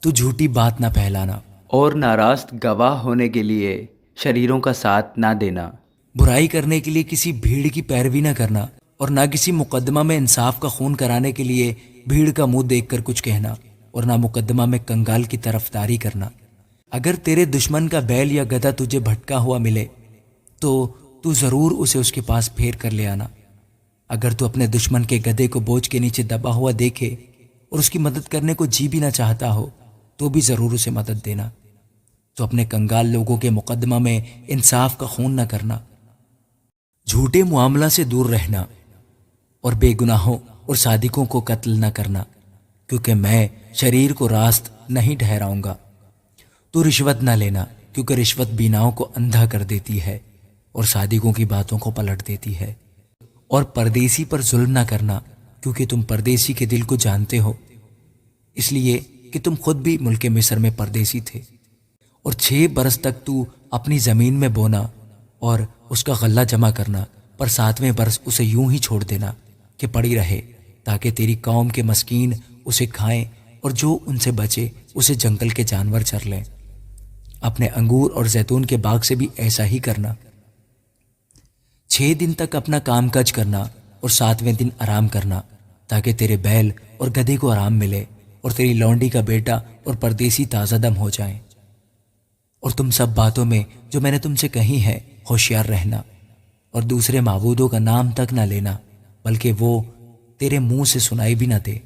تو جھوٹی بات نہ پھیلانا، اور ناراست گواہ ہونے کے لیے شریروں کا ساتھ نہ دینا، برائی کرنے کے لیے کسی بھیڑ کی پیروی نہ کرنا، اور نہ کسی مقدمہ میں انصاف کا خون کرانے کے لیے بھیڑ کا منہ دیکھ کر کچھ کہنا، اور نہ مقدمہ میں کنگال کی طرفداری کرنا۔ اگر تیرے دشمن کا بیل یا گدھا تجھے بھٹکا ہوا ملے تو ضرور اسے اس کے پاس پھیر کر لے آنا۔ اگر تو اپنے دشمن کے گدھے کو بوجھ کے نیچے دبا ہوا دیکھے اور اس کی مدد کرنے کو جی بھی نہ چاہتا ہو تو بھی ضرور اسے مدد دینا۔ تو اپنے کنگال لوگوں کے مقدمہ میں انصاف کا خون نہ کرنا، جھوٹے معاملہ سے دور رہنا، اور بے گناہوں اور صادقوں کو قتل نہ کرنا، کیونکہ میں شریر کو راست نہیں ٹھہراؤں گا۔ تو رشوت نہ لینا، کیونکہ رشوت بیناؤں کو اندھا کر دیتی ہے اور صادقوں کی باتوں کو پلٹ دیتی ہے۔ اور پردیسی پر ظلم نہ کرنا، کیونکہ تم پردیسی کے دل کو جانتے ہو، اس لیے کہ تم خود بھی ملک مصر میں پردیسی تھے۔ اور 6 برس تک تو اپنی زمین میں بونا اور اس کا غلہ جمع کرنا، پر 7ویں برس اسے یوں ہی چھوڑ دینا کہ پڑی رہے، تاکہ تیری قوم کے مسکین اسے کھائیں، اور جو ان سے بچے اسے جنگل کے جانور چر لیں۔ اپنے انگور اور زیتون کے باغ سے بھی ایسا ہی کرنا۔ 6 دن تک اپنا کام کاج کرنا اور 7ویں دن آرام کرنا، تاکہ تیرے بیل اور گدھے کو آرام ملے، اور تیری لونڈی کا بیٹا اور پردیسی تازہ دم ہو جائیں۔ اور تم سب باتوں میں جو میں نے تم سے کہی ہے ہوشیار رہنا، اور دوسرے معبودوں کا نام تک نہ لینا، بلکہ وہ تیرے منہ سے سنائی بھی نہ دے۔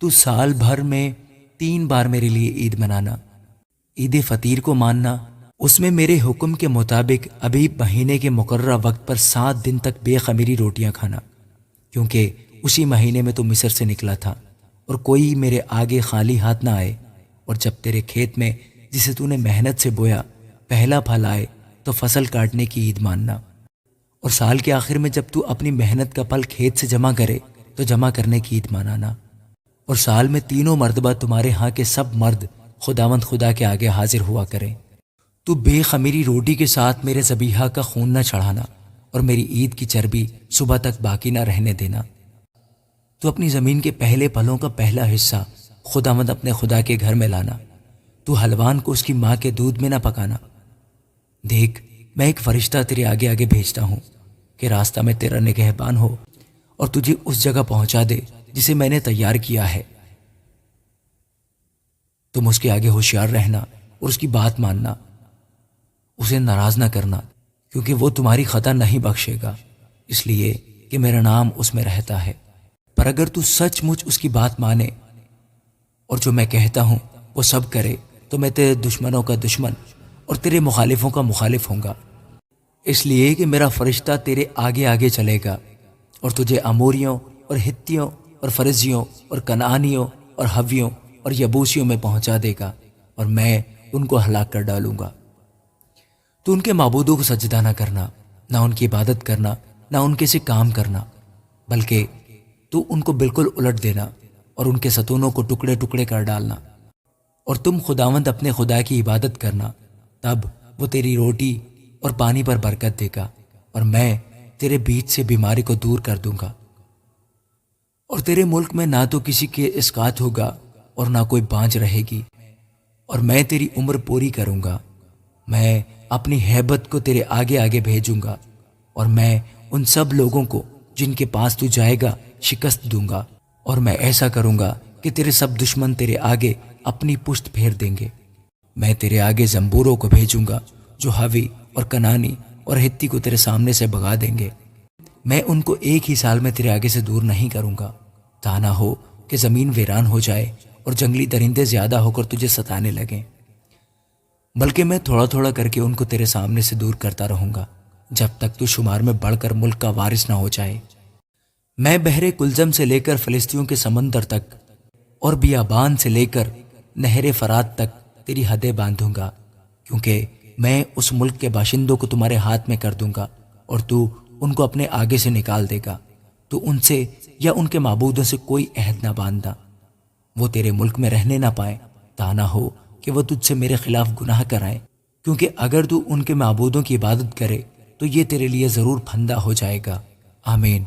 تو سال بھر میں 3 بار میرے لیے عید منانا۔ عید فطیر کو ماننا، اس میں میرے حکم کے مطابق ابھی مہینے کے مقررہ وقت پر 7 دن تک بے خمیری روٹیاں کھانا، کیونکہ اسی مہینے میں تو مصر سے نکلا تھا، اور کوئی میرے آگے خالی ہاتھ نہ آئے۔ اور جب تیرے کھیت میں جسے تو نے محنت سے بویا پہلا پھل آئے تو فصل کاٹنے کی عید ماننا۔ اور سال کے آخر میں جب تو اپنی محنت کا پھل کھیت سے جمع کرے تو جمع کرنے کی عید منانا۔ اور سال میں 3 مرتبہ تمہارے ہاں کے سب مرد خداوند خدا کے آگے حاضر ہوا کریں۔ تو بے خمیری روٹی کے ساتھ میرے ذبیحہ کا خون نہ چڑھانا، اور میری عید کی چربی صبح تک باقی نہ رہنے دینا۔ تو اپنی زمین کے پہلے پھلوں کا پہلا حصہ خداوند اپنے خدا کے گھر میں لانا۔ تو حلوان کو اس کی ماں کے دودھ میں نہ پکانا۔ دیکھ، میں ایک فرشتہ تیرے آگے آگے بھیجتا ہوں کہ راستہ میں تیرا نگہبان ہو اور تجھے اس جگہ پہنچا دے جسے میں نے تیار کیا ہے۔ تم اس کے آگے ہوشیار رہنا اور اس کی بات ماننا، اسے ناراض نہ کرنا، کیونکہ وہ تمہاری خطا نہیں بخشے گا، اس لیے کہ میرا نام اس میں رہتا ہے۔ پر اگر تو سچ مچ اس کی بات مانے اور جو میں کہتا ہوں وہ سب کرے تو میں تیرے دشمنوں کا دشمن اور تیرے مخالفوں کا مخالف ہوں گا، اس لیے کہ میرا فرشتہ تیرے آگے آگے چلے گا اور تجھے اموریوں اور ہتیوں اور فرزیوں اور کنعانیوں اور حویوں اور یبوسیوں میں پہنچا دے گا، اور میں ان کو ہلاک کر ڈالوں گا۔ تو ان کے معبودوں کو سجدہ نہ کرنا، نہ ان کی عبادت کرنا، نہ ان کے سے کام کرنا، بلکہ تو ان کو بالکل الٹ دینا اور ان کے ستونوں کو ٹکڑے ٹکڑے کر ڈالنا۔ اور تم خداوند اپنے خدا کی عبادت کرنا، تب وہ تیری روٹی اور پانی پر برکت دے گا، اور میں تیرے بیچ سے بیماری کو دور کر دوں گا۔ اور تیرے ملک میں نہ تو کسی کے اسقات ہوگا اور نہ کوئی بانجھ رہے گی، اور میں تیری عمر پوری کروں گا۔ میں اپنی ہیبت کو تیرے آگے آگے بھیجوں گا، اور میں ان سب لوگوں کو جن کے پاس تو جائے گا شکست دوں گا، اور میں ایسا کروں گا کہ تیرے سب دشمن تیرے آگے اپنی پشت پھیر دیں گے۔ میں تیرے آگے زنبوروں کو بھیجوں گا جو حوی اور کنانی اور ہتی کو تیرے سامنے سے بھگا دیں گے۔ میں ان کو ایک ہی سال میں تیرے آگے سے دور نہیں کروں گا، تا نہ ہو کہ زمین ویران ہو جائے اور جنگلی درندے زیادہ ہو کر تجھے ستانے لگیں، بلکہ میں تھوڑا تھوڑا کر کے ان کو تیرے سامنے سے دور کرتا رہوں گا، جب تک تو شمار میں بڑھ کر ملک کا وارث نہ ہو جائے۔ میں بحر کلزم سے لے کر فلسطینیوں کے سمندر تک اور بیابان سے لے کر نہر فرات تک تیری حدیں باندھوں گا، کیونکہ میں اس ملک کے باشندوں کو تمہارے ہاتھ میں کر دوں گا، اور تو ان کو اپنے آگے سے نکال دے گا۔ تو ان سے یا ان کے معبودوں سے کوئی عہد نہ باندھنا، وہ تیرے ملک میں رہنے نہ پائیں، تا نہ ہو کہ وہ تجھ سے میرے خلاف گناہ کرائیں، کیونکہ اگر تو ان کے معبودوں کی عبادت کرے تو یہ تیرے لیے ضرور پھندہ ہو جائے گا۔ آمین۔